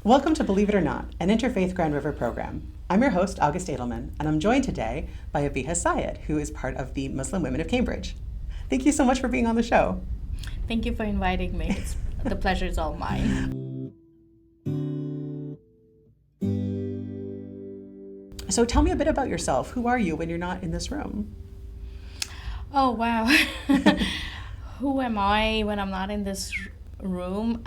Welcome to Believe It or Not, an Interfaith Grand River program. I'm your host, August Edelman, and I'm joined today by Abiha Syed, who is part of the Muslim Women of Cambridge. Thank you so much for being on the show. Thank you for inviting me. The pleasure is all mine. So tell me a bit about yourself. Who are you when you're not in this room? Oh, wow. Who am I when I'm not in this room?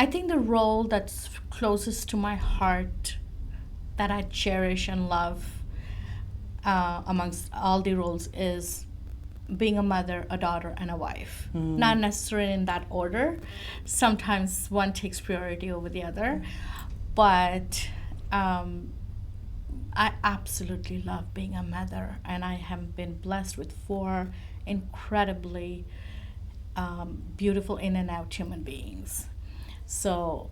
I think the role that's closest to my heart, that I cherish and love amongst all the roles, is being a mother, a daughter, and a wife. Not necessarily in that order. Sometimes one takes priority over the other. But I absolutely love being a mother, and I have been blessed with 4 incredibly beautiful in and out human beings. So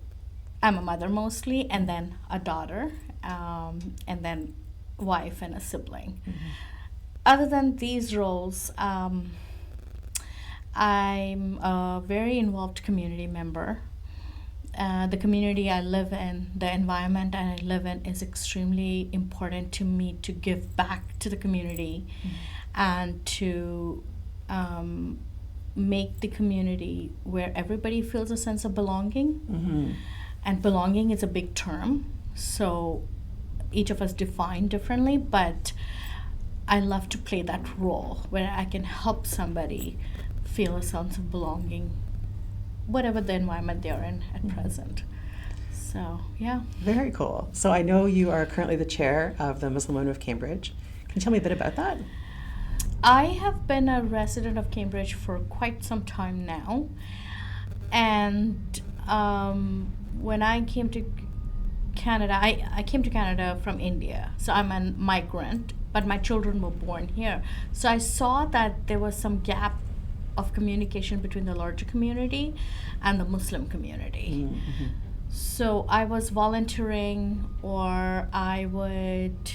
I'm a mother mostly, and then a daughter, and then wife and a sibling. Mm-hmm. Other than these roles, I'm a very involved community member. The community I live in, the environment I live in, is extremely important to me to give back to the community and to make the community where everybody feels a sense of belonging. And belonging is a big term, so each of us define differently, but I love to play that role where I can help somebody feel a sense of belonging, whatever the environment they're in at present. So, yeah. Very cool. So I know you are currently the chair of the Muslim Women of Cambridge. Can you tell me a bit about that? I have been a resident of Cambridge for quite some time now. And when I came to Canada, I came to Canada from India. So I'm a migrant, but my children were born here. So I saw that there was some gap of communication between the larger community and the Muslim community. So I was volunteering, or I would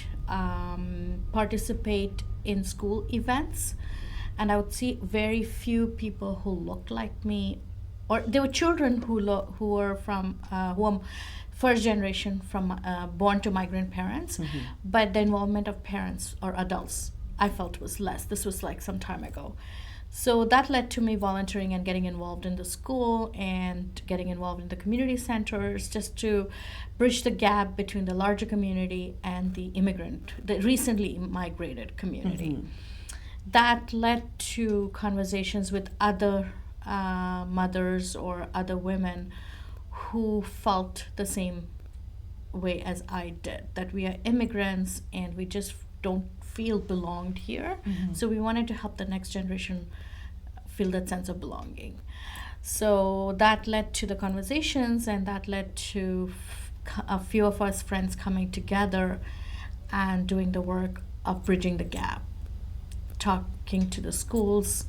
participate in school events, and I would see very few people who looked like me, or there were children who were from who are first generation from born to migrant parents, but the involvement of parents or adults I felt was less. This was like some time ago. So that led to me volunteering and getting involved in the school and getting involved in the community centers, just to bridge the gap between the larger community and the recently migrated community. That led to conversations with other mothers or other women who felt the same way as I did, that we are immigrants and we just don't feel belonged here. So we wanted to help the next generation feel that sense of belonging. So that led to the conversations, and that led to a few of us friends coming together and doing the work of bridging the gap, talking to the schools,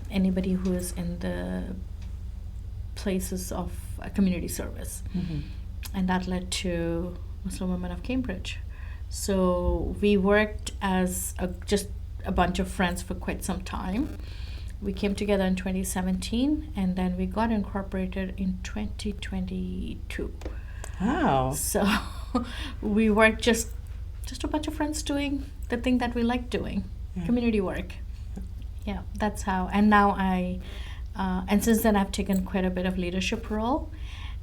anybody who is in the places of community service. And that led to Muslim Women of Cambridge. So we worked as just a bunch of friends for quite some time. We came together in 2017, and then we got incorporated in 2022. Wow. So we worked just a bunch of friends doing the thing that we like doing, community work. Yeah, that's how. And now and since then I've taken quite a bit of leadership role.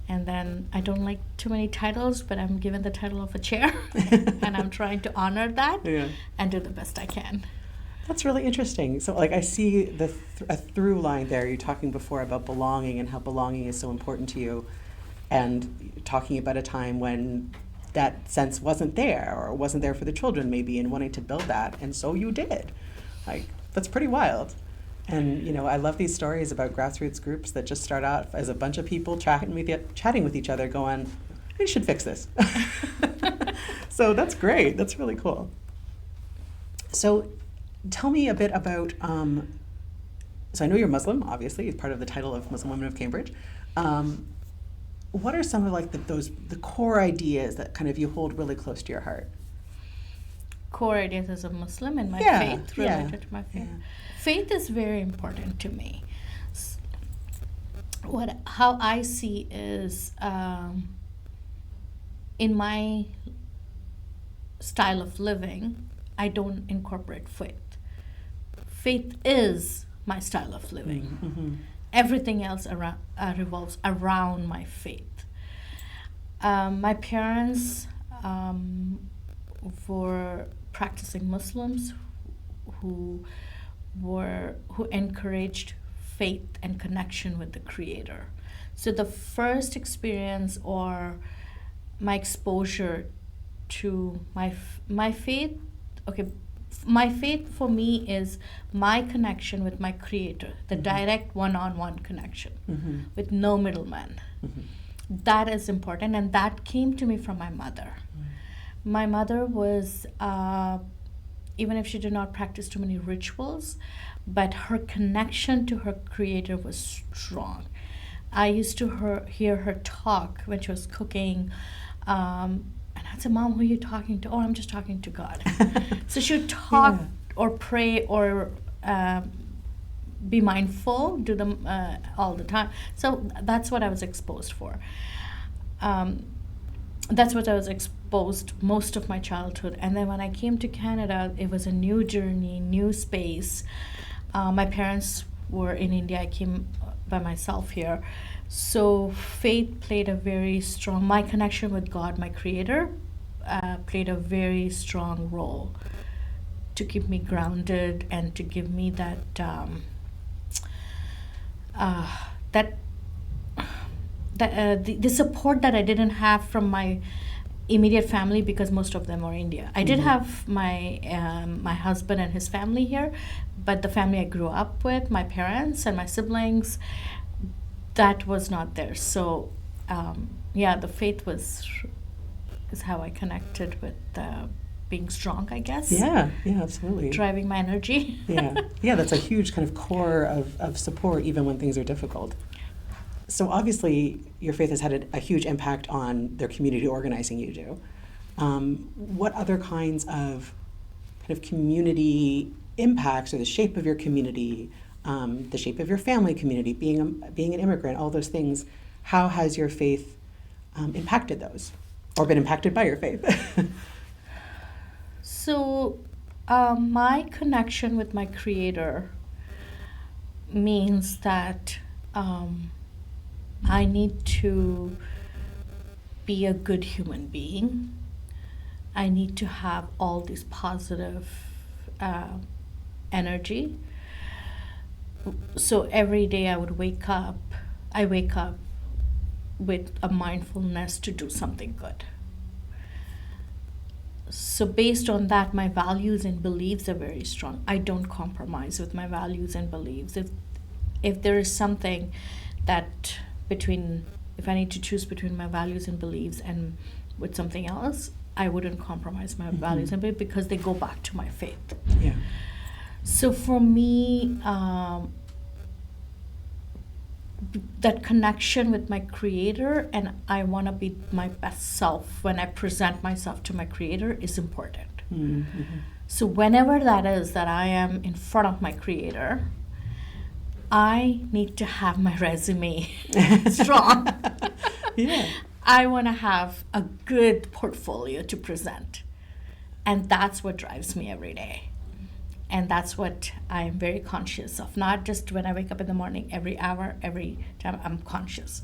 And then I don't like too many titles, but I'm given the title of a chair, and I'm trying to honor that and do the best I can. That's really interesting. So, like, I see a through line there. You're talking before about belonging and how belonging is so important to you, and talking about a time when that sense wasn't there, or wasn't there for the children maybe, and wanting to build that, and so you did. Like, that's pretty wild. And, I love these stories about grassroots groups that just start out as a bunch of people chatting with each other, going, we should fix this. So that's great. That's really cool. So tell me a bit about, so I know you're Muslim, obviously, it's part of the title of Muslim Women of Cambridge. What are some of the core ideas that kind of you hold really close to your heart? Core ideas as a Muslim and my faith, related to my faith. Faith is very important to me. how I see is, in my style of living, I don't incorporate faith. Faith is my style of living. Mm-hmm. Everything else revolves around my faith. My parents were practicing Muslims who who encouraged faith and connection with the Creator. So the first experience or my exposure to my faith, okay, my faith for me is my connection with my Creator, the direct one-on-one connection with no middleman. That is important, and that came to me from my mother. My mother was, even if she did not practice too many rituals, but her connection to her Creator was strong. I used to hear her talk when she was cooking, and I'd say, "Mom, who are you talking to?" "Oh, I'm just talking to God." So she would talk or pray or be mindful, do them all the time. So that's what I was exposed for. That's what I was exposed most of my childhood. And then when I came to Canada, it was a new journey, new space. My parents were in India. I came by myself here. So faith played a very strong, my connection with God, my Creator, played a very strong role to keep me grounded and to give me that the support that I didn't have from my immediate family, because most of them are India. I did have my my husband and his family here, but the family I grew up with, my parents and my siblings, that was not there. So the faith is how I connected with being strong, I guess. Yeah, absolutely. Driving my energy. Yeah, that's a huge kind of core of support even when things are difficult. So obviously your faith has had a huge impact on their community organizing you do. What other kinds of kind of community impacts, or the shape of your community, the shape of your family community, being an immigrant, all those things, how has your faith impacted those, or been impacted by your faith? So my connection with my Creator means that I need to be a good human being. I need to have all this positive energy. So every day I wake up with a mindfulness to do something good. So based on that, my values and beliefs are very strong. I don't compromise with my values and beliefs. If there is something that if I need to choose between my values and beliefs and with something else, I wouldn't compromise my values and beliefs, because they go back to my faith. Yeah. So for me, that connection with my Creator, and I want to be my best self when I present myself to my Creator, is important. So whenever that is that I am in front of my Creator, I need to have my resume strong. Yeah. I want to have a good portfolio to present. And that's what drives me every day. And that's what I'm very conscious of. Not just when I wake up in the morning, every hour, every time I'm conscious.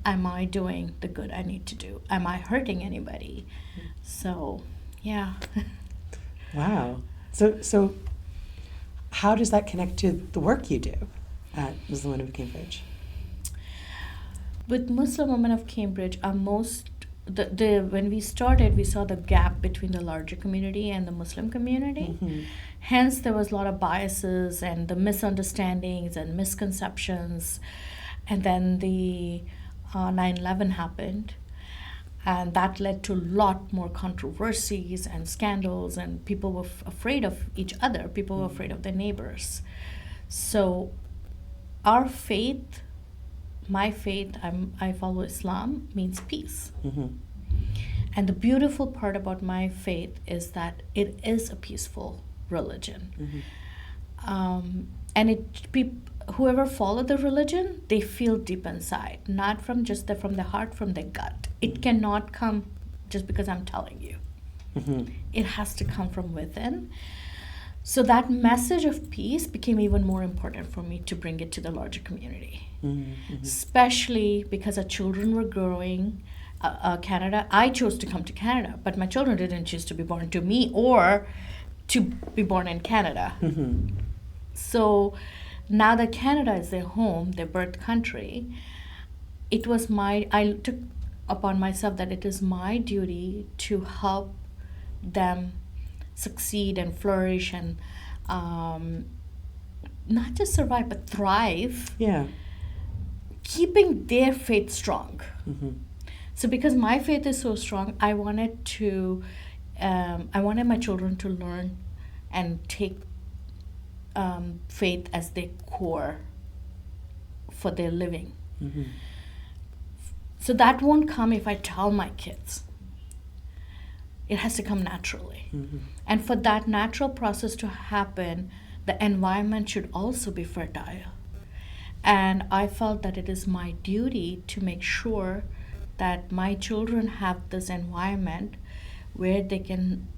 Am I doing the good I need to do? Am I hurting anybody? So, yeah. Wow. So how does that connect to the work you do at Muslim Women of Cambridge? With Muslim Women of Cambridge, when we started, we saw the gap between the larger community and the Muslim community. Hence, there was a lot of biases and the misunderstandings and misconceptions. And then the 9/11 happened, and that led to a lot more controversies and scandals, and people were afraid of each other. People were afraid of their neighbors. So our faith, my faith, I follow Islam, means peace. And the beautiful part about my faith is that it is a peaceful religion. and whoever follow the religion, they feel deep inside, not from just from the heart, from the gut. It cannot come just because I'm telling you. It has to come from within. So that message of peace became even more important for me to bring it to the larger community, especially because our children were growing. Canada, I chose to come to Canada, but my children didn't choose to be born to me or to be born in Canada. So now that Canada is their home, their birth country, I took upon myself that it is my duty to help them succeed and flourish and not just survive but thrive. Yeah. Keeping their faith strong. So because my faith is so strong, I wanted my children to learn and take faith as their core for their living. So that won't come if I tell my kids. It has to come naturally. And for that natural process to happen, the environment should also be fertile. And I felt that it is my duty to make sure that my children have this environment where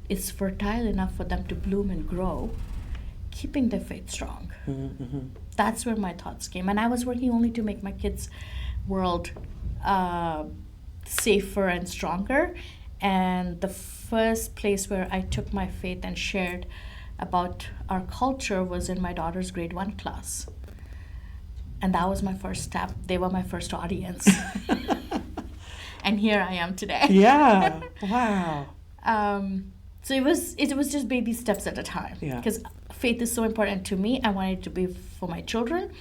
it's fertile enough for them to bloom and grow, keeping their faith strong. That's where my thoughts came. And I was working only to make my kids' world safer and stronger. And the first place where I took my faith and shared about our culture was in my daughter's grade 1 class. And that was my first step. They were my first audience. And here I am today. Yeah. Wow. So it was just baby steps at a time. Because faith is so important to me. I wanted it to be for my children,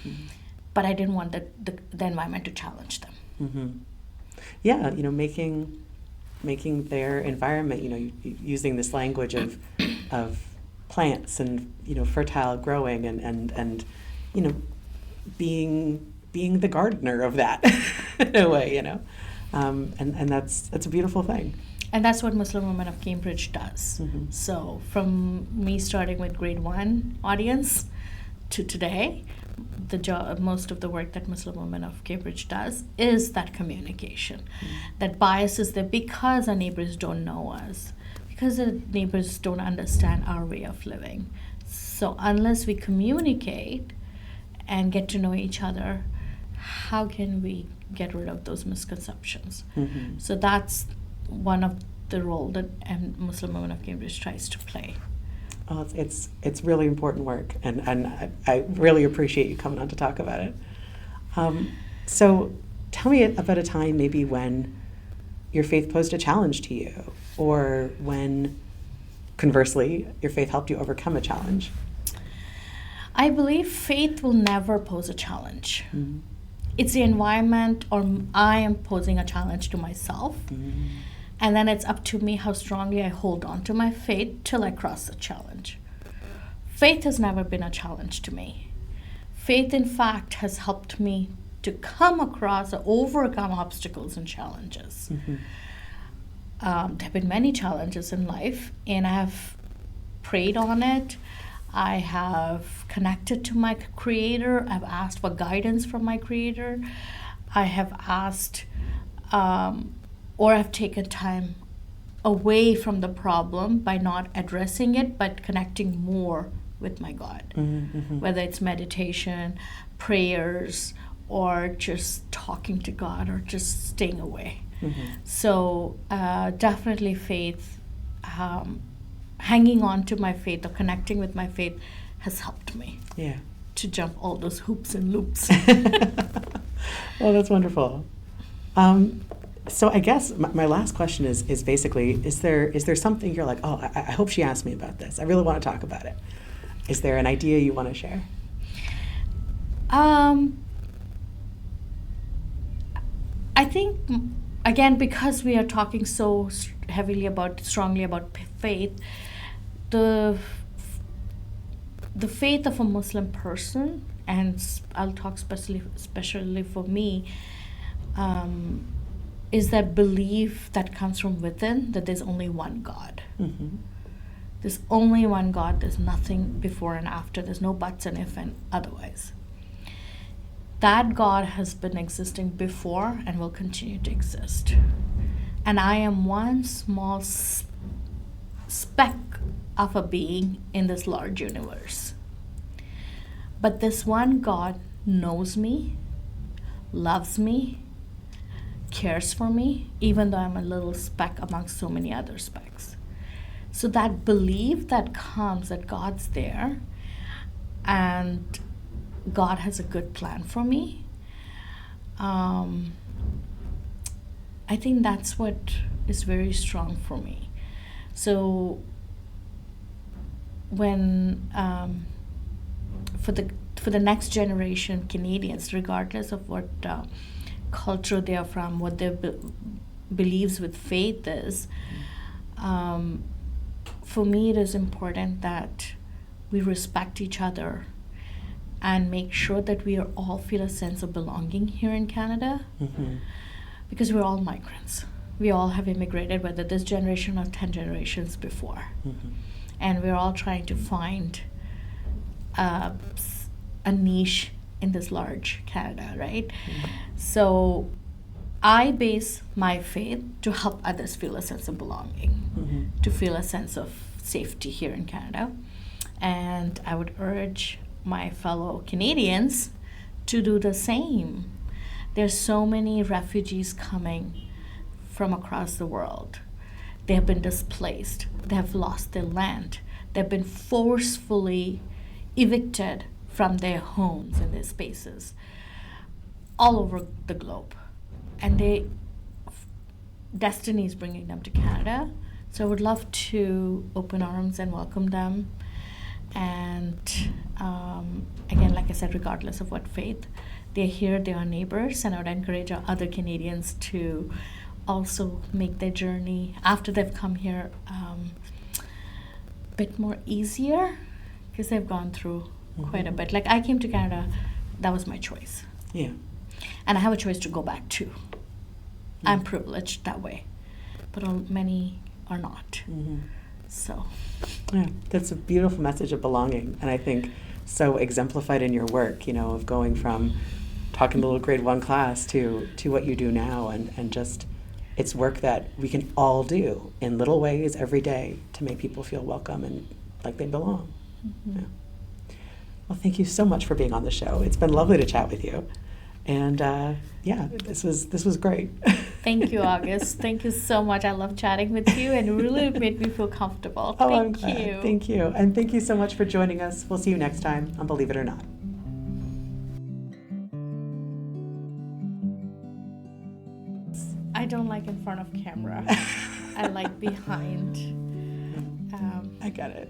but I didn't want the environment to challenge them. Yeah, making their environment, using this language of plants and fertile growing and being the gardener of that in a way, and that's a beautiful thing. And that's what Muslim Women of Cambridge does. So from me starting with grade 1 audience to today, most of the work that Muslim Women of Cambridge does is that communication. That bias is there because our neighbors don't know us, because the neighbors don't understand our way of living. So unless we communicate and get to know each other, how can we get rid of those misconceptions? So that's one of the role that Muslim Women of Cambridge tries to play. Oh, it's really important work, and I really appreciate you coming on to talk about it. So tell me about a time maybe when your faith posed a challenge to you, or when, conversely, your faith helped you overcome a challenge. I believe faith will never pose a challenge. It's the environment, or I am posing a challenge to myself. And then it's up to me how strongly I hold on to my faith till I cross the challenge. Faith has never been a challenge to me. Faith, in fact, has helped me to come across or overcome obstacles and challenges. There have been many challenges in life, and I have prayed on it. I have connected to my Creator. I've asked for guidance from my Creator. I have asked, or I've taken time away from the problem by not addressing it, but connecting more with my God. Whether it's meditation, prayers, or just talking to God, or just staying away. So definitely faith, hanging on to my faith or connecting with my faith has helped me to jump all those hoops and loops. Oh, that's wonderful. So I guess my last question is basically, is there something you're like, oh, I hope she asked me about this. I really want to talk about it. Is there an idea you want to share? I think, again, because we are talking so strongly about faith, the faith of a Muslim person, and I'll talk especially for me, is that belief that comes from within, that there's only one God. There's only one God. There's nothing before and after. There's no buts and if and otherwise. That God has been existing before and will continue to exist. And I am one small speck of a being in this large universe. But this one God knows me, loves me, cares for me, even though I'm a little speck amongst so many other specks. So that belief that comes that God's there and God has a good plan for me, I think that's what is very strong for me. So when for the next generation Canadians, regardless of what culture they are from, what their beliefs with faith is, for me it is important that we respect each other and make sure that we are all feel a sense of belonging here in Canada, because we're all migrants. We all have immigrated, whether this generation or 10 generations before. And we're all trying to find a niche in this large Canada, right? So I base my faith to help others feel a sense of belonging, to feel a sense of safety here in Canada. And I would urge my fellow Canadians to do the same. There's so many refugees coming from across the world. They have been displaced. They have lost their land. They've been forcefully evicted from their homes and their spaces all over the globe. And destiny is bringing them to Canada. So I would love to open arms and welcome them. And again, like I said, regardless of what faith, they're here, they are neighbors, and I would encourage other Canadians to also make their journey after they've come here a bit more easier, because they've gone through quite a bit. Like I came to Canada, that was my choice. Yeah. And I have a choice to go back too. I'm privileged that way, but many are not. So. Yeah, that's a beautiful message of belonging, and I think so exemplified in your work, of going from talking to little grade 1 class to what you do now, and just it's work that we can all do in little ways every day to make people feel welcome and like they belong. Yeah. Well, thank you so much for being on the show. It's been lovely to chat with you, and this was great. Thank you, August. Thank you so much. I love chatting with you, and it really made me feel comfortable. I'm glad. Thank you. And thank you so much for joining us. We'll see you next time on Believe It or Not. I don't like in front of camera. I like behind. I get it.